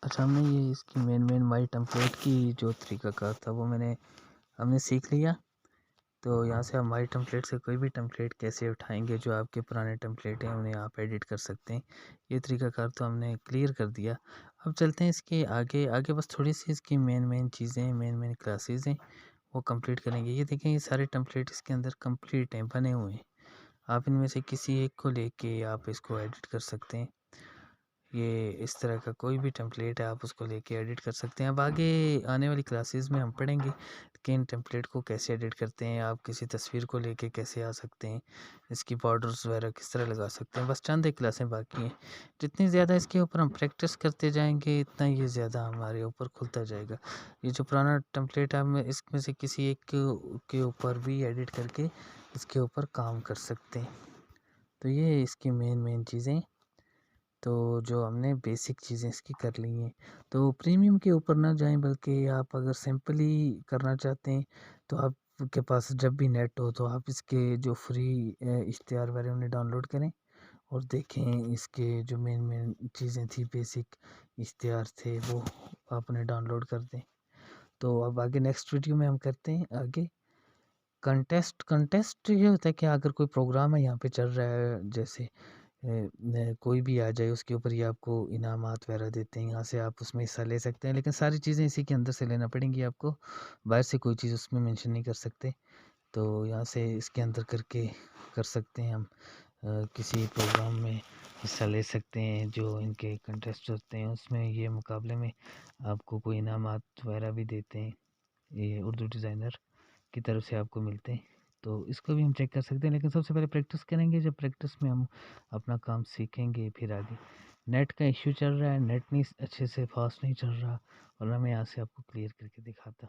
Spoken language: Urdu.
اچھا، ہم نے یہ اس کی مین مائی ٹمپلیٹ کی جو طریقہ کار تھا وہ ہم نے سیکھ لیا. تو یہاں سے آپ مائی ٹمپلیٹ سے کوئی بھی ٹمپلیٹ کیسے اٹھائیں گے، جو آپ کے پرانے ٹمپلیٹ ہیں انہیں آپ ایڈٹ کر سکتے ہیں. یہ طریقہ کار تو ہم نے کلیئر کر دیا. اب چلتے ہیں اس کے آگے بس تھوڑی سی اس کی مین چیزیں، مین کلاسز ہیں وہ کمپلیٹ کریں گے. یہ دیکھیں، یہ سارے ٹمپلیٹ اس کے اندر کمپلیٹ ہیں، بنے ہوئے ہیں. آپ ان میں سے کسی ایک کو لے کے آپ اس کو ایڈٹ کر سکتے ہیں. یہ اس طرح کا کوئی بھی ٹمپلیٹ ہے، آپ اس کو لے کے ایڈٹ کر سکتے ہیں. اب آگے آنے والی کلاسز میں ہم پڑھیں گے کہ ان ٹیمپلیٹ کو کیسے ایڈٹ کرتے ہیں. آپ کسی تصویر کو لے کے کیسے آ سکتے ہیں، اس کی بارڈرز وغیرہ کس طرح لگا سکتے ہیں. بس چند ایک کلاسیں باقی ہیں. جتنی زیادہ اس کے اوپر ہم پریکٹس کرتے جائیں گے اتنا یہ زیادہ ہمارے اوپر کھلتا جائے گا. یہ جو پرانا ٹیمپلیٹ ہے، ہم اس میں سے کسی ایک کے اوپر بھی ایڈٹ کر کے اس کے اوپر کام کر سکتے ہیں. تو یہ اس کی مین چیزیں، تو جو ہم نے بیسک چیزیں اس کی کر لی ہیں. تو پریمیم کے اوپر نہ جائیں، بلکہ آپ اگر سمپلی کرنا چاہتے ہیں تو آپ کے پاس جب بھی نیٹ ہو تو آپ اس کے جو فری اشتہار وغیرہ انہیں ڈاؤن لوڈ کریں اور دیکھیں اس کے جو مین چیزیں تھیں، بیسک اشتہار تھے، وہ آپ نے ڈاؤن لوڈ کر دیں. تو اب آگے نیکسٹ ویڈیو میں ہم کرتے ہیں آگے کنٹیسٹ. یہ ہوتا ہے کہ اگر کوئی پروگرام ہے یہاں پہ چل رہا ہے، جیسے کوئی بھی آ جائے اس کے اوپر یہ آپ کو انعامات وغیرہ دیتے ہیں، یہاں سے آپ اس میں حصہ لے سکتے ہیں. لیکن ساری چیزیں اسی کے اندر سے لینا پڑیں گی آپ کو، باہر سے کوئی چیز اس میں مینشن نہیں کر سکتے. تو یہاں سے اس کے اندر کر سکتے ہیں. ہم کسی پروگرام میں حصہ لے سکتے ہیں جو ان کے کنٹیسٹ ہوتے ہیں، اس میں یہ مقابلے میں آپ کو کوئی انعامات وغیرہ بھی دیتے ہیں. یہ اردو ڈیزائنر کی طرف سے آپ کو ملتے ہیں، تو اس کو بھی ہم چیک کر سکتے ہیں. لیکن سب سے پہلے پریکٹس کریں گے. جب پریکٹس میں ہم اپنا کام سیکھیں گے پھر آگے. نیٹ کا ایشو چل رہا ہے، نیٹ نہیں اچھے سے فاسٹ نہیں چل رہا، اور میں یہاں سے آپ کو کلیئر کر کے دکھاتا.